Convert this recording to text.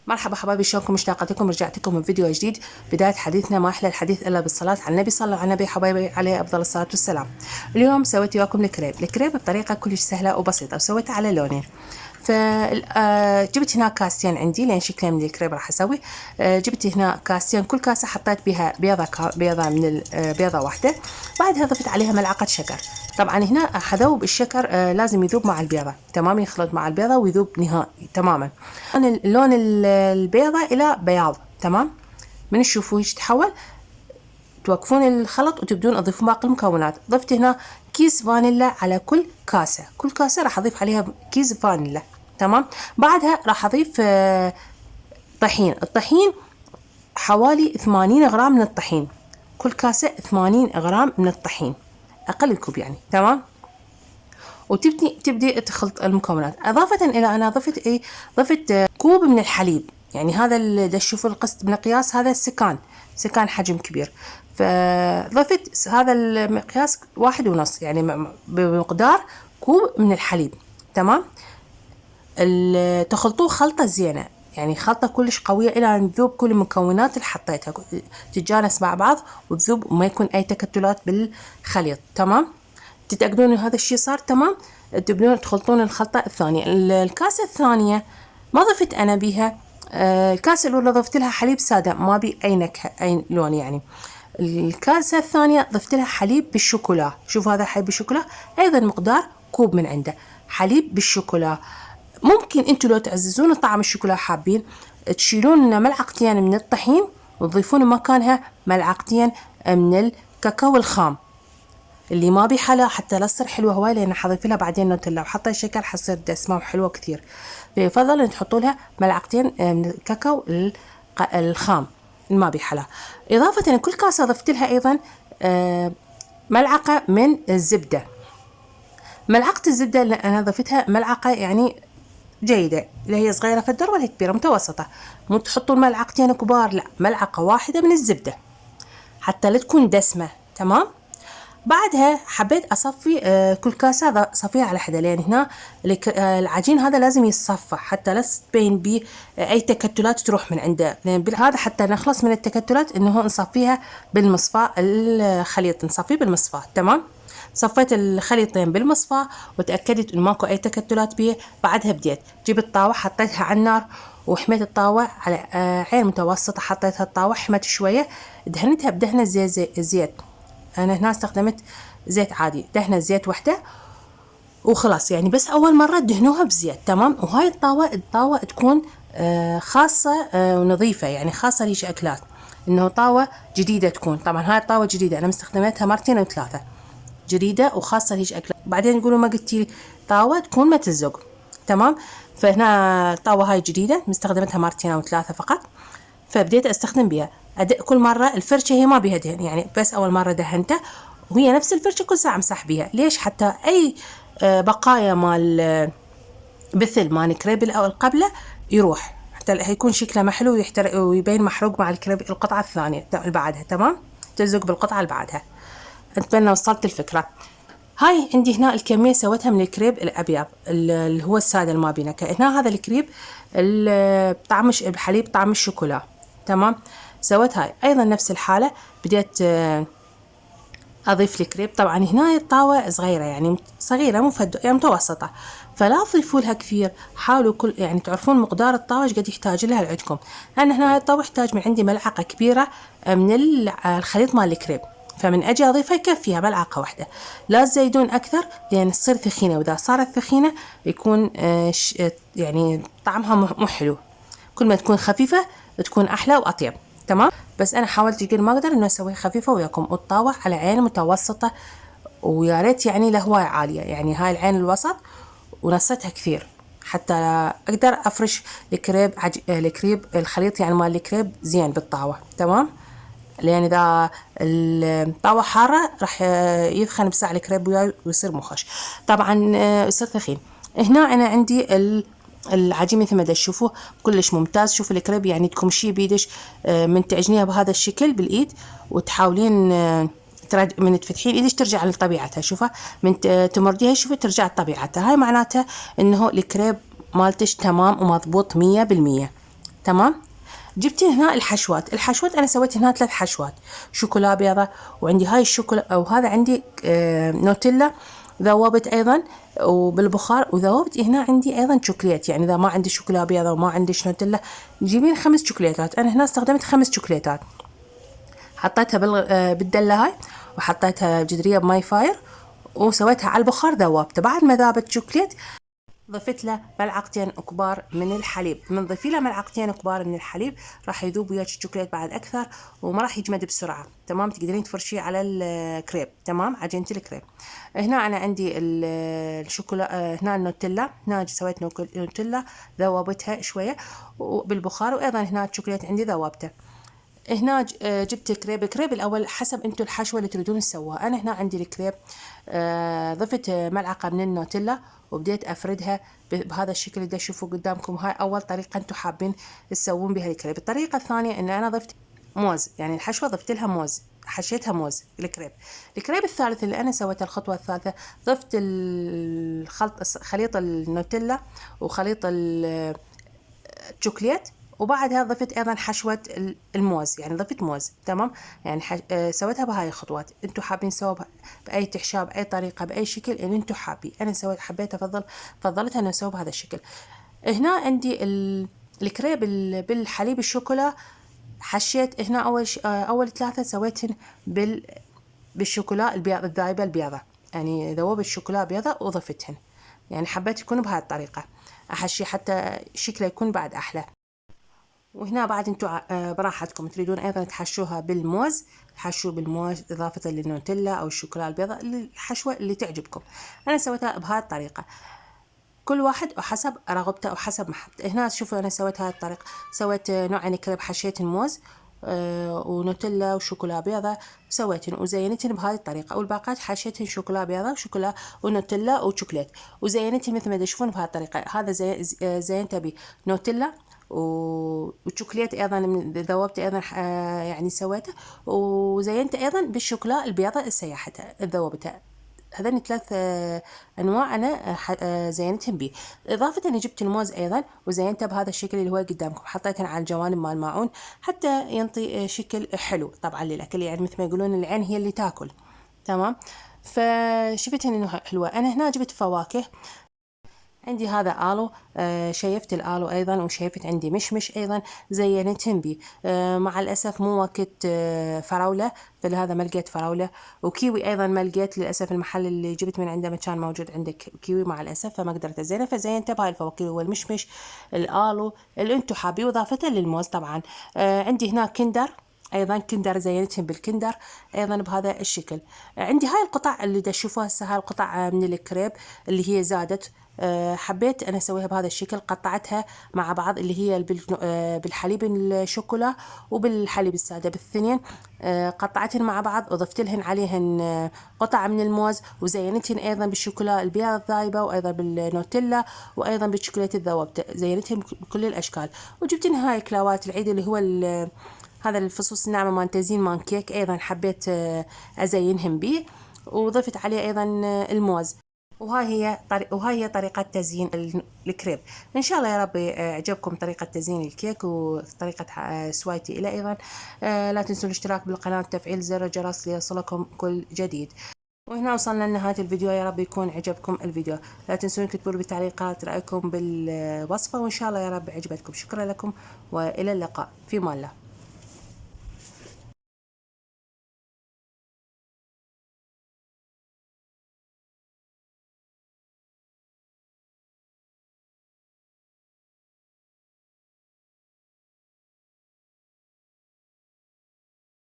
مرحبا حبايبي، شلونكم؟ مشتاقة لكم، رجعت لكم من فيديو جديد. بداية حديثنا ما أحلى الحديث إلا بالصلاة على النبي. صلوا على النبي حبايبي عليه أفضل الصلاة والسلام. اليوم سويت وياكم الكريب بطريقة كلش سهلة وبسيطة، وسويتها على لونين. فجبت هنا كاستين عندي لين شكلين من الكريب راح أسوي. جبت هنا كاستين، كل كاسة حطيت بها بيضة من بيضة واحدة. بعدها ضفت عليها ملعقة شكر. طبعا هنا حذوب الشكر لازم يذوب مع البيضة تمام، يخلط مع البيضة ويذوب نهائي تماما. لون البيضة إلى بياض تمام. من تشوفوا ايش تحول، توقفون الخلط وتبدون تضيفون باقي المكونات. ضفت هنا كيس فانيلا على كل كاسة، كل كاسة راح أضيف عليها كيس فانيلا تمام. بعدها راح أضيف طحين. الطحين حوالي 80 غرام من الطحين، كل كاسة 80 غرام من الطحين، أقل الكوب يعني تمام. وتبدي تخلط المكونات. إضافة إلى أنا ضفت كوب من الحليب، يعني هذا اللي تشوفوا القسط بمقياس هذا سكان حجم كبير، فضفت هذا المقياس 1.5، يعني بمقدار كوب من الحليب تمام. تخلطوه خلطة زينة، يعني خلطة كلش قوية إلى أن تذوب كل المكونات اللي حطيتها تتجانس مع بعض وتذوب وما يكون أي تكتلات بالخليط تمام. تتأكدون إن هذا الشيء صار تمام، تبدون تخلطون الخلطة الثانية. الكاسة الثانية ما ضفت أنا بيها، الكاسة الأولى ضفت لها حليب سادة ما بي أي نكهة أي لون يعني. الكاسة الثانية ضفت لها حليب بالشوكولا. شوف هذا حليب بالشوكولا أيضا مقدار كوب من عنده حليب بالشوكولا. ممكن انتوا لو تعززون طعم الشوكولا حابين تشيلون ملعقتين من الطحين وتضيفون مكانها ملعقتين من الكاكاو الخام اللي ما بي حلا، حتى لا تصير حلوه هواي، لان حضيف لها بعدين نوتيلا وحطيت شكر حتصير دسمه وحلوه كثير. فيفضل ان تحطوا لها ملعقتين من الكاكاو الخام اللي ما بي حلا. اضافه كل كاسه ضفت لها ايضا ملعقه من الزبده. ملعقه الزبده اللي انا ضفتها ملعقه يعني جيدة، لا هي صغيرة فدر ولا كبيرة، متوسطة. مو تحطون ملعقتين كبار، لا، ملعقة واحدة من الزبدة حتى لا تكون دسمة تمام. بعدها حبيت أصفي كل كاسة صفيها على حدة، لأن هنا العجين هذا لازم يتصفى حتى لا تبين بيه أي تكتلات تروح من عنده، لأن هذا حتى نخلص من التكتلات إنه نصفيها بالمصفاة. الخليط نصفيه بالمصفاة تمام. صفيت الخليطين بالمصفاة وتأكدت إنه ماكو أي تكتلات بيه. بعدها بديت جبت طاوة حطيتها على النار وحميت الطاوة على عين متوسطة. حطيتها الطاوة حمت شوية، دهنتها بدهنة زيت. أنا هنا استخدمت زيت عادي، دهنة زيت وحدة وخلاص، يعني بس أول مرة دهنوها بزيت تمام. وهاي الطاوة تكون خاصة ونظيفة، يعني خاصة ليش أكلات، إنه طاوة جديدة تكون. طبعا هاي الطاوة جديدة، أنا مستخدمتها مرتين أو ثلاثة، جديدة وخاصة ليش أكلات. بعدين يقولوا ما قلتي طاوة تكون ما تلزق تمام. فهنا الطاوة هاي جديدة مستخدمتها مرتين أو ثلاثة فقط، فبديت أستخدم بها. كل مرة الفرشة هي ما بيها دهن، يعني بس أول مرة دهنتها وهي نفس الفرشة كل ساعة امسح بيها. ليش؟ حتى أي بقايا مال بثل مال الكريب القبله يروح، حتى هيكون شكله محلو ويحترق ويبين محروق مع الكريب القطعة الثانية اللي بعدها تمام. تلزق بالقطعة اللي بعدها. أتمنى وصلت الفكرة. هاي عندي هنا الكمية سويتها من الكريب الأبيض اللي هو السادة اللي ما بيه نكهة. هنا هذا الكريب بطعم الحليب طعم الشوكولا تمام. سويت هاي أيضا نفس الحالة. بديت أضيف الكريب. طبعا هنا الطاوة صغيرة، يعني صغيرة يعني متوسطة، فلا تضيفوا لها كثير. حاولوا يعني تعرفون مقدار الطاوة ايش قد يحتاج لها لعندكم. أنا هنا الطاوة يحتاج من عندي ملعقة كبيرة من الخليط مال الكريب، فمن أجي أضيفها يكفيها ملعقة واحدة. لا تزيدون أكثر لأن تصير ثخينة، وإذا صارت ثخينة يكون يعني طعمها مو حلو. كل ما تكون خفيفة تكون أحلى وأطيب تمام. بس أنا حاولت قد ما أقدر إنه أسويها خفيفة وياكم. والطاوة على عين متوسطة، ويا ريت يعني لهواية عالية، يعني هاي العين الوسط، ونصيتها كثير حتى أقدر أفرش الكريب الخليط يعني مال الكريب زين بالطاوة تمام. لأن إذا الطاوة حارة راح يثخن بساع الكريب وياي ويصير مخش طبعا، يصير ثخين. هنا أنا عندي العجين مثل ما تشوفوه كلش ممتاز. شوف الكريب يعني تكمشيه بيدش من تعجنيها بهذا الشكل بالإيد وتحاولين من تفتحين ايدش ترجع لطبيعتها. شوفها من تمرديها شوفي ترجع لطبيعتها. هاي معناتها انه الكريب مالتش تمام ومضبوط 100%. تمام. جبت هنا الحشوات انا سويت هنا 3 حشوات، شوكولا بيضة، وعندي هاي الشوكولا، او هذا عندي نوتيلا ذوبت ايضا وبالبخار، وذوبت هنا عندي ايضا شوكليت. يعني اذا ما عندي شوكولا بيضة وما عنديش نوتيلا تجيبين 5 شوكليتات. انا هنا استخدمت 5 شوكليتات، حطيتها بالدلة وحطيتها بجدرية بماي فاير وسويتها على البخار ذوبته. بعد ما ذابت شوكليت ضفت له ملعقتين كبار من الحليب. من ضفي له ملعقتين كبار من الحليب راح يذوب وياك الشوكولات بعد اكثر وما راح يجمد بسرعه. تمام. تقدرين تفرشيه على الكريب. تمام. عجينه الكريب. هنا انا عندي الشوكولا، هنا النوتيلا، هنا سويت نوتيلا ذوبتها شويه بالبخار، وايضا هنا الشوكولات عندي ذوبته. هنا جبت كريب. الكريب الاول حسب انتم الحشوه اللي تريدون تسووها. انا هنا عندي الكريب، ضفت ملعقه من النوتيلا وبديت افردها بهذا الشكل اللي تشوفوا قدامكم. هاي اول طريقه انتم حابين تسوون بها الكريب. الطريقه الثانيه ان انا ضفت موز، يعني الحشوه ضفت لها موز، حشيتها موز الكريب. الكريب الثالث اللي انا سويته، الخطوه الثالثه، ضفت خليط النوتيلا وخليط الشوكليت، وبعدها ضفت ايضا حشوه الموز، يعني ضفت موز. تمام. يعني سويتها بهاي الخطوات. انتم حابين تسووها باي تحشاء باي طريقه باي شكل اللي انتم حابين. انا حبيت فضلت انا اسوي بهذا الشكل. هنا عندي الكريب بالحليب الشوكولا. حشيت هنا اول 3 سويتهن بالشوكولا البيض الذايبه البيضه، يعني ذوب الشوكولا بيضه وضفتهن. يعني حبيت يكون بهاي الطريقه احشي حتى شكله يكون بعد احلى. وهنا بعد انتم براحتكم تريدون ايضا تحشوها بالموز، حشوه بالموز اضافه للنوتيلا او الشوكولا البيضاء، الحشوه اللي تعجبكم. انا سويتها بهذه الطريقه، كل واحد وحسب رغبته وحسب محبته. هنا شوفوا انا سويت هذه الطريقه، سويت نوعين كريب، حشيت الموز ونوتيلا وشوكولا بيضة، سويتن وزينتن بهذه الطريقة، والباقات حشيتن شوكولا بيضة وشوكولا ونوتيلا وشوكولات، وزينتن مثل ما تشوفون بهذه الطريقة. هذا زينته بنوتيلا وشوكولات ايضا ذوبت ايضا، يعني سويته وزينته ايضا بالشوكولا البيضة سيحتها ذوبتها. هذين 3 انواع انا زينتهم به. اضافه اني جبت الموز ايضا وزينته بهذا الشكل اللي هو قدامكم، حطيته على الجوانب مال الماعون حتى ينطي شكل حلو طبعا للاكل، يعني مثل ما يقولون العين هي اللي تاكل. تمام. فشفت انه حلوه. انا هنا جبت فواكه، عندي هذا آلو، شيفت الآلو أيضا، وشيفت عندي مشمش أيضا زينتهم بي. مع الأسف مو وقت فراولة، فلهذا ما لقيت فراولة. وكيوي أيضا ما لقيت للأسف، المحل اللي جبت من عنده ما كان موجود عندك كيوي مع الأسف، فما قدرت أزينه. فزينته بهاي الفواكه والمشمش الآلو اللي انتو حابين، وإضافة للموز طبعا. عندي هنا كندر ايضا، كندر زينتهم بالكندر ايضا بهذا الشكل. عندي هاي القطع اللي تشوفوها هسه، هاي القطع من الكريب اللي هي زادت، حبيت انا اسويها بهذا الشكل، قطعتها مع بعض اللي هي بالحليب الشوكولا وبالحليب الساده بالثنين، قطعتهن مع بعض وضفت لهن عليهن قطع من الموز، وزينتهن ايضا بالشوكولا البيض الذايبه، وايضا بالنوتيلا، وايضا بالشوكولاته الذوبته، زينتهن بكل الاشكال. وجبت هاي كلاوات العيد اللي هو هذا الفصوص الناعمه مال تزيين مان كيك، ايضا حبيت ازينهم به، وضفت عليه ايضا الموز. وهاي هي طريقة تزيين الكريب. إن شاء الله يا رب عجبكم طريقة تزيين الكيك وطريقة سوايتي إلى أيضا. لا تنسوا الاشتراك بالقناة وتفعيل زر الجرس ليصلكم كل جديد. وهنا وصلنا لنهاية الفيديو، يا رب يكون عجبكم الفيديو. لا تنسون تكتبوا بالتعليقات رأيكم بالوصفة، وإن شاء الله يا رب عجبتكم. شكرا لكم وإلى اللقاء في مان الله.